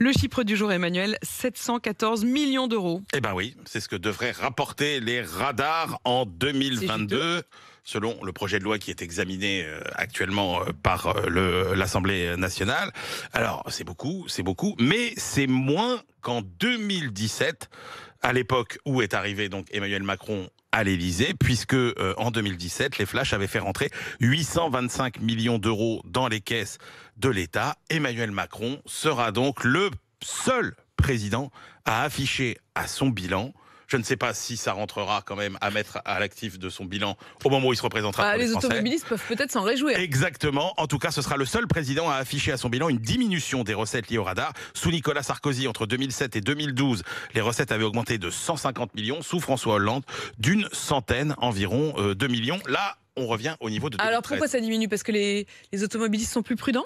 Le chiffre du jour, Emmanuel, 714 millions d'euros. Eh ben oui, c'est ce que devraient rapporter les radars en 2022. Selon le projet de loi qui est examiné actuellement par l'Assemblée nationale. Alors, c'est beaucoup, mais c'est moins qu'en 2017, à l'époque où est arrivé donc Emmanuel Macron à l'Élysée, puisque en 2017, les flashs avaient fait rentrer 825 millions d'euros dans les caisses de l'État. Emmanuel Macron sera donc le seul président à afficher à son bilan. Je ne sais pas si ça rentrera quand même à mettre à l'actif de son bilan au moment où il se représentera pour les Français. Automobilistes peuvent peut-être s'en réjouir. Exactement. En tout cas, ce sera le seul président à afficher à son bilan une diminution des recettes liées au radar. Sous Nicolas Sarkozy, entre 2007 et 2012, les recettes avaient augmenté de 150 millions. Sous François Hollande, d'une centaine environ de millions. Là, on revient au niveau de 2013. Alors pourquoi ça diminue? Parce que les automobilistes sont plus prudents?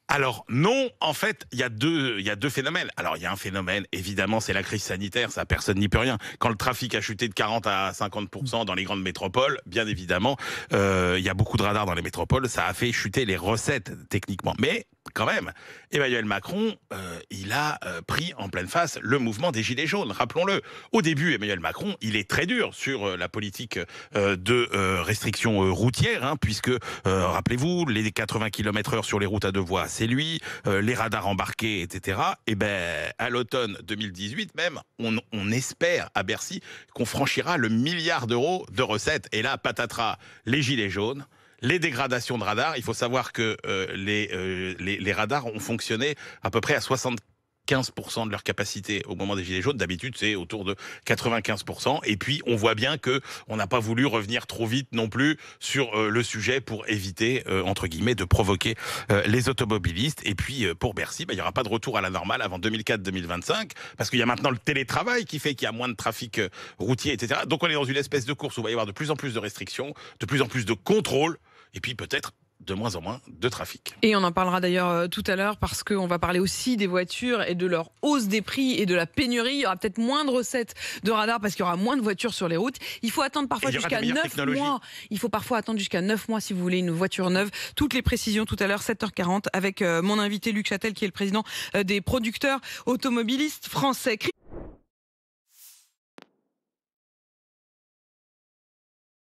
Alors non, en fait, il y a deux phénomènes. Alors il y a un phénomène, évidemment, c'est la crise sanitaire, ça personne n'y peut rien. Quand le trafic a chuté de 40 à 50% dans les grandes métropoles, bien évidemment, il y a beaucoup de radars dans les métropoles, ça a fait chuter les recettes techniquement. Mais quand même, Emmanuel Macron, il a pris en pleine face le mouvement des Gilets jaunes, rappelons-le. Au début, Emmanuel Macron, il est très dur sur la politique de restriction routière, puisque, rappelez-vous, les 80 km/h sur les routes à deux voies, c'est lui, les radars embarqués, etc. Et à l'automne 2018 même, on espère à Bercy qu'on franchira le milliard d'euros de recettes. Et là, patatras, les Gilets jaunes, les dégradations de radars. Il faut savoir que les radars ont fonctionné à peu près à 75% de leur capacité au moment des Gilets jaunes. D'habitude, c'est autour de 95%. Et puis, on voit bien que on n'a pas voulu revenir trop vite non plus sur le sujet pour éviter, entre guillemets, de provoquer les automobilistes. Et puis, pour Bercy, il n'y aura pas de retour à la normale avant 2004-2025, parce qu'il y a maintenant le télétravail qui fait qu'il y a moins de trafic routier, etc. Donc, on est dans une espèce de course où il va y avoir de plus en plus de restrictions, de plus en plus de contrôles, et puis peut-être de moins en moins de trafic. Et on en parlera d'ailleurs tout à l'heure, parce qu'on va parler aussi des voitures et de leur hausse des prix et de la pénurie. Il y aura peut-être moins de recettes de radar parce qu'il y aura moins de voitures sur les routes. Il faut attendre parfois jusqu'à 9 mois. Il faut parfois attendre jusqu'à 9 mois si vous voulez une voiture neuve. Toutes les précisions tout à l'heure, 7h40, avec mon invité Luc Châtel, qui est le président des producteurs automobilistes français.